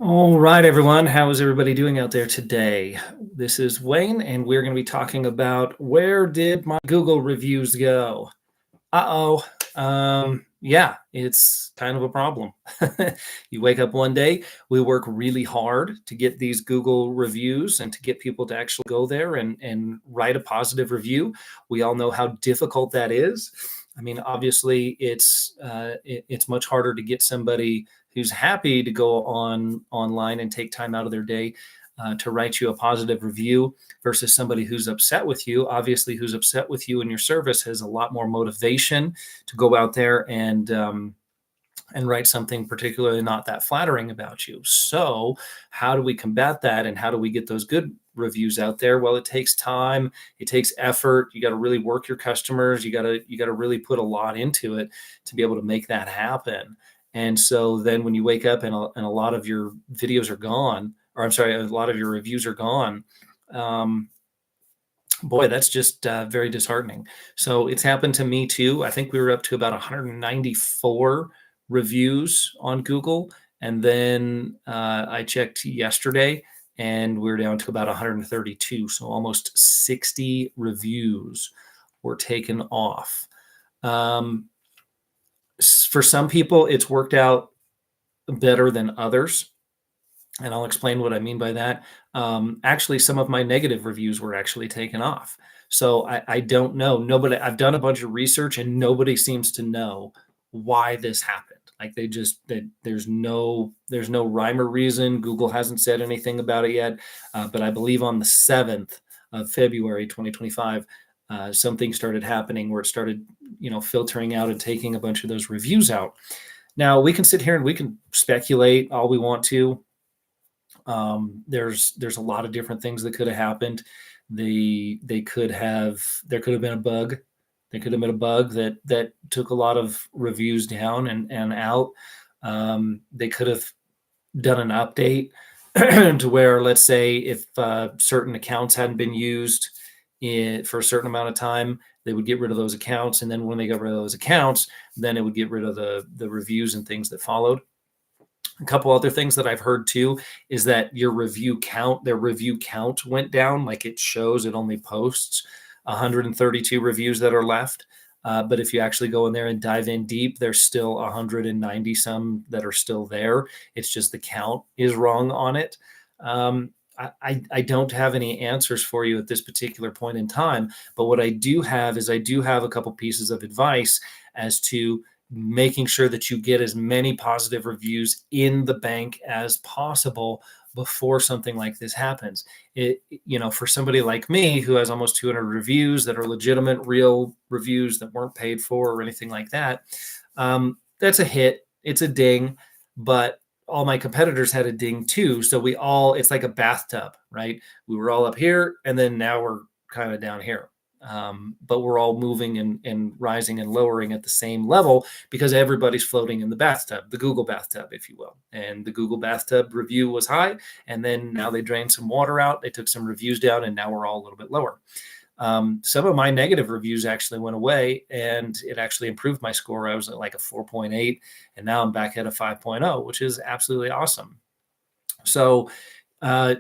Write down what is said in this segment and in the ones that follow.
All right, everyone. How is everybody doing out there today? This is Wayne, and we're going to be talking about where did my Google reviews go? Uh-oh. Yeah, it's kind of a problem. You wake up one day, we work really hard to get these Google reviews and to get people to actually go there and write a positive review. We all know how difficult that is. I mean, obviously, it's much harder to get somebody who's happy to go online and take time out of their day to write you a positive review versus somebody who's upset with you. Obviously, who's upset with you and your service has a lot more motivation to go out there and write something particularly not that flattering about you. So, how do we combat that, and how do we get those good reviews out there? Well, it takes time, it takes effort. You got to really work your customers. You got to really put a lot into it to be able to make that happen. And so then when you wake up and a lot of your videos are gone, or I'm sorry, a lot of your reviews are gone, um, boy, that's just very disheartening. So it's happened to me too. I think we were up to about 194 reviews on Google. And then I checked yesterday and we're down to about 132. So almost 60 reviews were taken off. Um, for some people, it's worked out better than others. And I'll explain what I mean by that. Actually, some of my negative reviews were actually taken off. So I don't know. Nobody, I've done a bunch of research and nobody seems to know why this happened. Like there's no rhyme or reason. Google hasn't said anything about it yet. But I believe on the 7th of February, 2025, something started happening where it started, filtering out and taking a bunch of those reviews out. Now we can sit here and we can speculate all we want to. There's a lot of different things that could have happened. There could have been a bug. There could have been a bug that took a lot of reviews down and out. They could have done an update to where, let's say, if certain accounts hadn't been used for a certain amount of time, they would get rid of those accounts. And then when they got rid of those accounts, then it would get rid of the reviews and things that followed. A couple other things that I've heard too is that their review count went down. Like it shows, it only posts 132 reviews that are left. But if you actually go in there and dive in deep, there's still 190 some that are still there. It's just the count is wrong on it. I don't have any answers for you at this particular point in time. But what I do have is I do have a couple pieces of advice as to making sure that you get as many positive reviews in the bank as possible before something like this happens. For somebody like me who has almost 200 reviews that are legitimate, real reviews that weren't paid for or anything like that, that's a hit. It's a ding, but all my competitors had a ding too. So it's like a bathtub, right? We were all up here and then now we're kind of down here. But we're all moving and rising and lowering at the same level because everybody's floating in the bathtub, the Google bathtub, if you will. And the Google bathtub review was high. And then now they drained some water out. They took some reviews down and now we're all a little bit lower. Some of my negative reviews actually went away and it actually improved my score. I was at like a 4.8 and now I'm back at a 5.0, which is absolutely awesome. So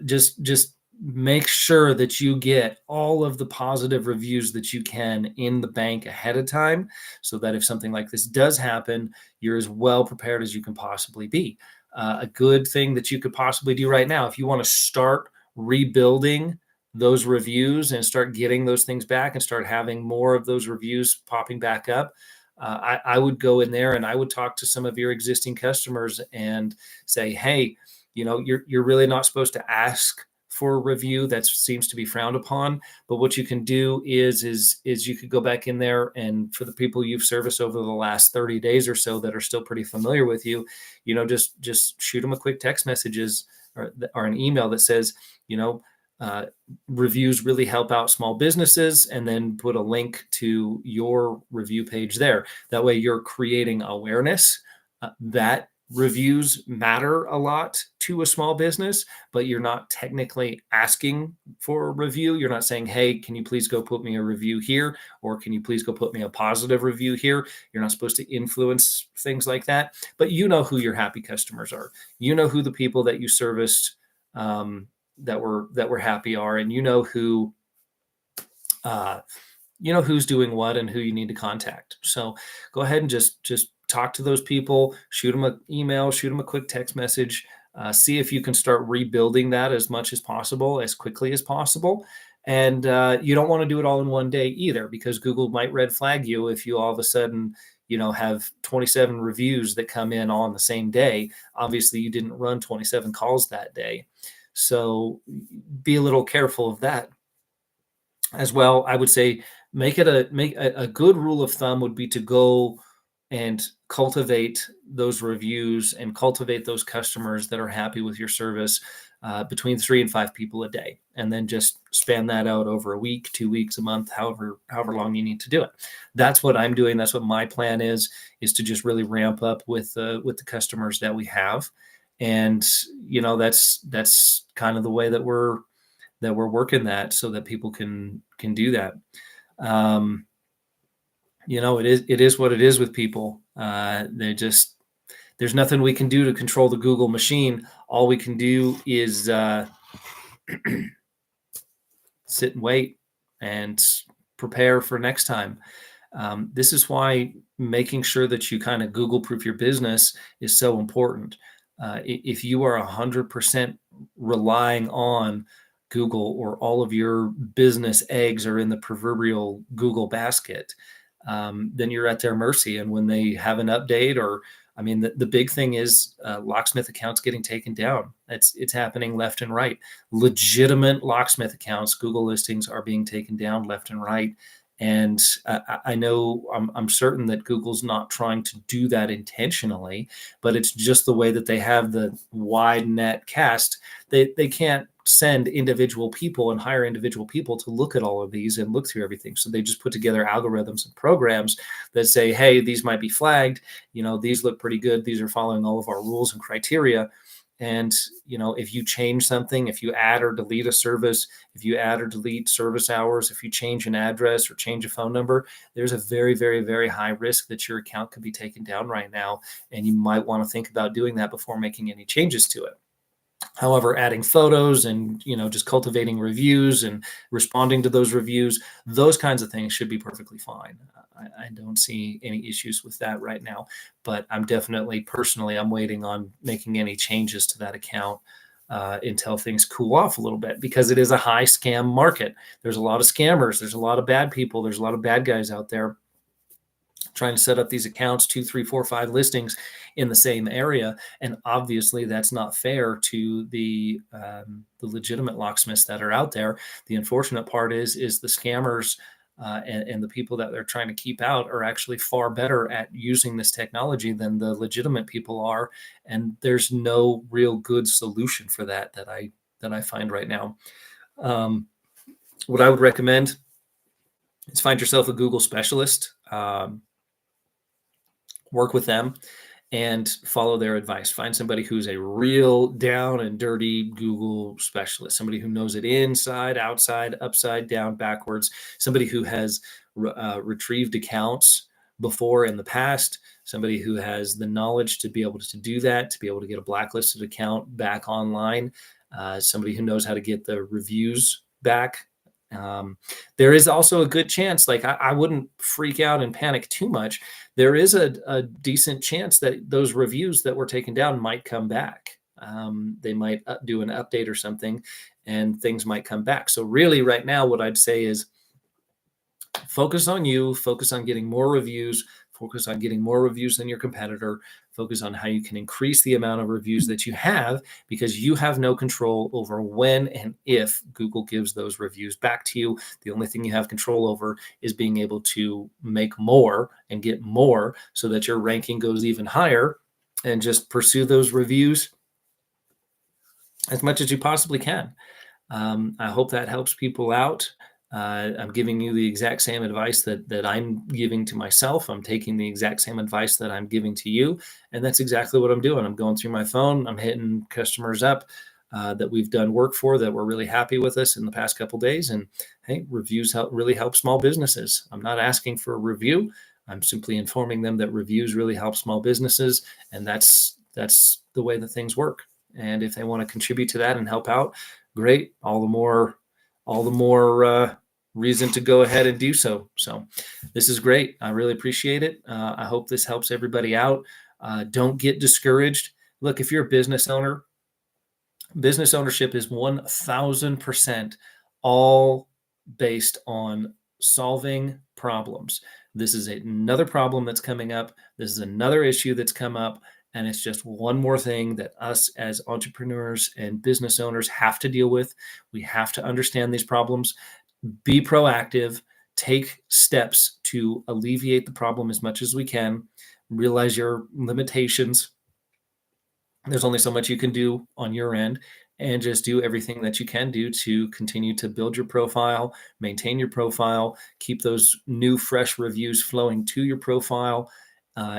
just make sure that you get all of the positive reviews that you can in the bank ahead of time so that if something like this does happen, you're as well prepared as you can possibly be. A good thing that you could possibly do right now, if you want to start rebuilding those reviews and start getting those things back and start having more of those reviews popping back up, I would go in there and I would talk to some of your existing customers and say, hey, you're really not supposed to ask for a review. That seems to be frowned upon. But what you can do is you could go back in there, and for the people you've serviced over the last 30 days or so that are still pretty familiar with you, just shoot them a quick text messages or an email that says, reviews really help out small businesses, and then put a link to your review page there. That way you're creating awareness that reviews matter a lot to a small business, but you're not technically asking for a review. You're not saying, hey, can you please go put me a review here? Or can you please go put me a positive review here? You're not supposed to influence things like that, but you know who your happy customers are. You know who the people that you serviced that were happy are, and uh, you know who's doing what and who you need to contact. So go ahead and just talk to those people, shoot them an email, shoot them a quick text message, see if you can start rebuilding that as much as possible, as quickly as possible. And you don't want to do it all in one day either, because Google might red flag you if you all of a sudden, have 27 reviews that come in all on the same day. Obviously, you didn't run 27 calls that day. So be a little careful of that as well. I would say make a good rule of thumb would be to go and cultivate those reviews and cultivate those customers that are happy with your service, between 3 and 5 people a day, and then just span that out over a week, 2 weeks, a month, however long you need to do it. That's what I'm doing. That's what my plan is to just really ramp up with the customers that we have. And that's kind of the way that we're working that, so that people can do that. It is what it is with people. There's nothing we can do to control the Google machine. All we can do is sit and wait and prepare for next time. This is why making sure that you kind of Google proof your business is so important. If you are 100% relying on Google, or all of your business eggs are in the proverbial Google basket, then you're at their mercy. And when they have an update, the big thing is Locksmith accounts getting taken down. It's happening left and right. Legitimate Locksmith accounts, Google listings, are being taken down left and right. And I know, I'm certain that Google's not trying to do that intentionally, but it's just the way that they have the wide net cast. They can't send individual people and hire individual people to look at all of these and look through everything. So they just put together algorithms and programs that say, hey, these might be flagged. These look pretty good. These are following all of our rules and criteria. And, if you change something, if you add or delete a service, if you add or delete service hours, if you change an address or change a phone number, there's a very, very, very high risk that your account could be taken down right now. And you might want to think about doing that before making any changes to it. However, adding photos and, just cultivating reviews and responding to those reviews, those kinds of things should be perfectly fine. I don't see any issues with that right now, but I'm waiting on making any changes to that account until things cool off a little bit, because it is a high scam market. There's a lot of scammers. There's a lot of bad people. There's a lot of bad guys out there trying to set up these accounts, 2, 3, 4, 5 listings in the same area. And obviously that's not fair to the legitimate locksmiths that are out there. The unfortunate part is the scammers and the people that they're trying to keep out are actually far better at using this technology than the legitimate people are. And there's no real good solution for that I find right now. What I would recommend is find yourself a Google specialist. Work with them and follow their advice. Find somebody who's a real down and dirty Google specialist, somebody who knows it inside, outside, upside down, backwards, somebody who has retrieved accounts before in the past, somebody who has the knowledge to be able to do that, to be able to get a blacklisted account back online, somebody who knows how to get the reviews back. There is also a good chance, I wouldn't freak out and panic too much. There is a decent chance that those reviews that were taken down might come back. They might do an update or something and things might come back. So really right now, what I'd say is focus on you, focus on getting more reviews, focus on getting more reviews than your competitor, focus on how you can increase the amount of reviews that you have, because you have no control over when and if Google gives those reviews back to you. The only thing you have control over is being able to make more and get more so that your ranking goes even higher, and just pursue those reviews as much as you possibly can. I hope that helps people out. I'm giving you the exact same advice that I'm giving to myself. I'm taking the exact same advice that I'm giving to you. And that's exactly what I'm doing. I'm going through my phone. I'm hitting customers up that we've done work for that were really happy with us in the past couple of days. And hey, reviews really help small businesses. I'm not asking for a review. I'm simply informing them that reviews really help small businesses. And that's the way that things work. And if they want to contribute to that and help out, great. All the more reason to go ahead and do so. So this is great. I really appreciate it. I hope this helps everybody out. Don't get discouraged. Look, if you're a business owner, business ownership is 1000% all based on solving problems. This is another problem that's coming up. This is another issue that's come up. And it's just one more thing that us as entrepreneurs and business owners have to deal with. We have to understand these problems, be proactive, take steps to alleviate the problem as much as we can, realize your limitations. There's only so much you can do on your end, and just do everything that you can do to continue to build your profile, maintain your profile, keep those new, fresh reviews flowing to your profile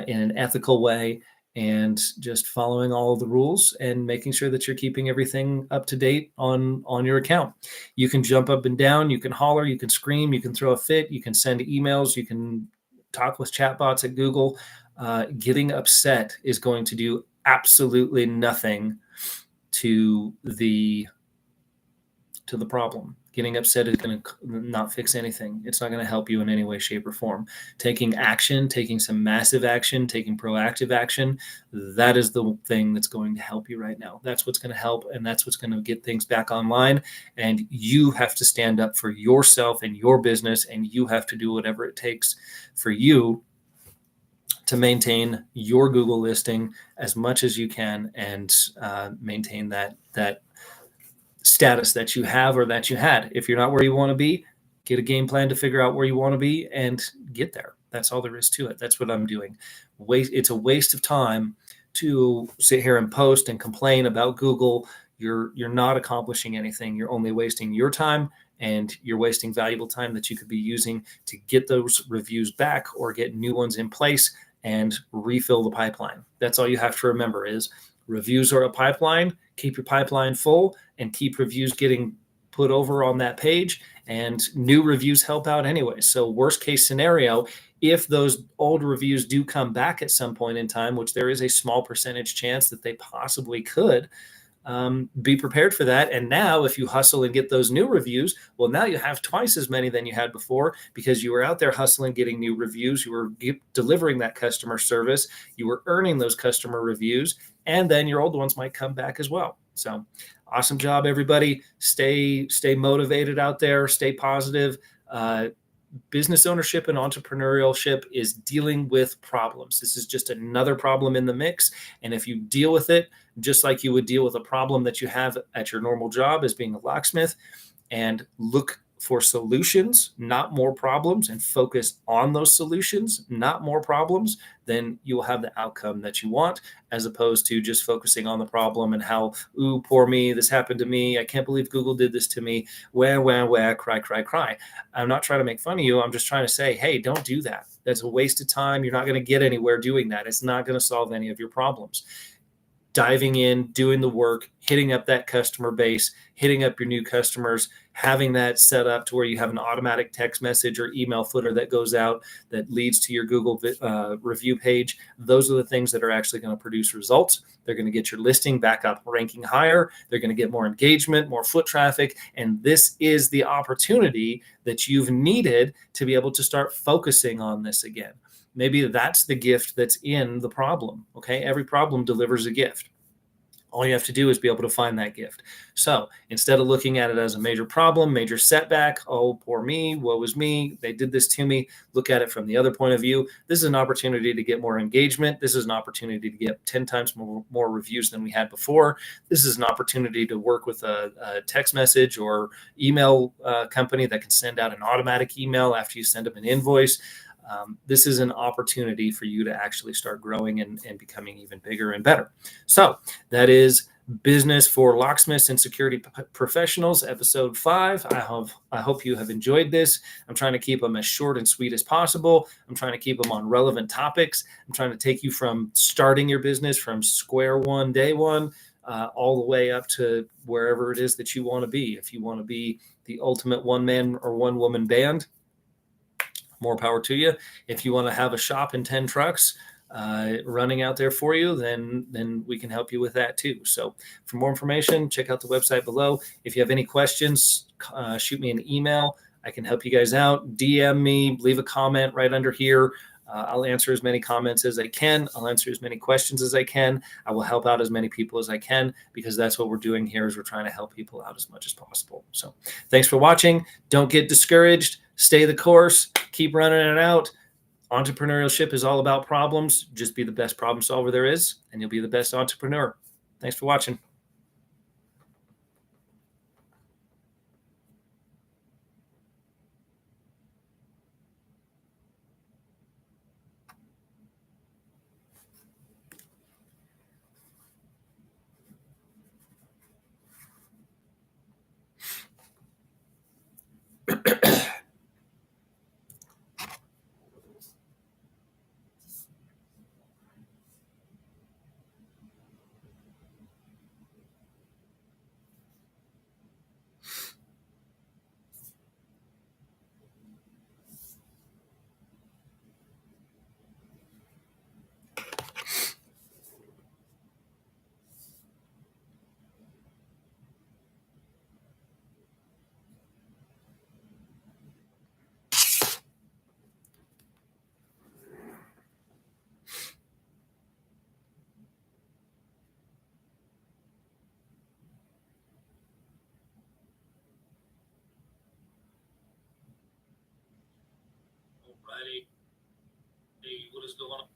in an ethical way, and just following all of the rules and making sure that you're keeping everything up to date on your account. You can jump up and down, you can holler, you can scream, you can throw a fit, you can send emails, you can talk with chatbots at Google. Getting upset is going to do absolutely nothing to the problem. Getting upset is going to not fix anything. It's not going to help you in any way, shape, or form. Taking action, taking some massive action, taking proactive action, that is the thing that's going to help you right now. That's what's going to help, and that's what's going to get things back online. And you have to stand up for yourself and your business, and you have to do whatever it takes for you to maintain your Google listing as much as you can, and maintain that status that you have or that you had. If you're not where you want to be, get a game plan to figure out where you want to be and get there. That's all there is to it. That's what I'm doing. It's a waste of time to sit here and post and complain about Google. You're not accomplishing anything. You're only wasting your time, and you're wasting valuable time that you could be using to get those reviews back or get new ones in place and refill the pipeline. That's all you have to remember is reviews are a pipeline. Keep your pipeline full and keep reviews getting put over on that page, and new reviews help out anyway. So worst case scenario, if those old reviews do come back at some point in time, which there is a small percentage chance that they possibly could, be prepared for that. And now if you hustle and get those new reviews, well, now you have twice as many than you had before, because you were out there hustling, getting new reviews. You were delivering that customer service. You were earning those customer reviews, and then your old ones might come back as well. So awesome job, everybody. Stay motivated out there. Stay positive. Business ownership and entrepreneurship is dealing with problems. This is just another problem in the mix. And if you deal with it just like you would deal with a problem that you have at your normal job as being a locksmith, and look for solutions, not more problems, and focus on those solutions, not more problems, then you will have the outcome that you want, as opposed to just focusing on the problem and how, ooh, poor me, this happened to me. I can't believe Google did this to me. Wah, cry, cry, cry. I'm not trying to make fun of you. I'm just trying to say, hey, don't do that. That's a waste of time. You're not going to get anywhere doing that. It's not going to solve any of your problems. Diving in, doing the work, hitting up that customer base, hitting up your new customers, having that set up to where you have an automatic text message or email footer that goes out that leads to your Google review page. Those are the things that are actually going to produce results. They're going to get your listing back up, ranking higher. They're going to get more engagement, more foot traffic. And this is the opportunity that you've needed to be able to start focusing on this again. Maybe that's the gift that's in the problem. Okay. Every problem delivers a gift. All you have to do is be able to find that gift. So instead of looking at it as a major problem, major setback, oh, poor me, woe is me, they did this to me, look at it from the other point of view. This is an opportunity to get more engagement. This is an opportunity to get 10 times more reviews than we had before. This is an opportunity to work with a text message or email company that can send out an automatic email after you send them an invoice. This is an opportunity for you to actually start growing and becoming even bigger and better. So that is Business for Locksmiths and Security Professionals, episode 5. I hope you have enjoyed this. I'm trying to keep them as short and sweet as possible. I'm trying to keep them on relevant topics. I'm trying to take you from starting your business from square one, day one, all the way up to wherever it is that you want to be. If you want to be the ultimate one man or one woman band, more power to you. If you want to have a shop and 10 trucks running out there for you, then we can help you with that too. So for more information, check out the website below. If you have any questions, shoot me an email. I can help you guys out. DM me, leave a comment right under here. I'll answer as many comments as I can. I'll answer as many questions as I can. I will help out as many people as I can, because that's what we're doing here, is we're trying to help people out as much as possible. So thanks for watching. Don't get discouraged. Stay the course. Keep running it out. Entrepreneurship is all about problems. Just be the best problem solver there is, and you'll be the best entrepreneur. Thanks for watching. Alrighty. Hey, what is going on?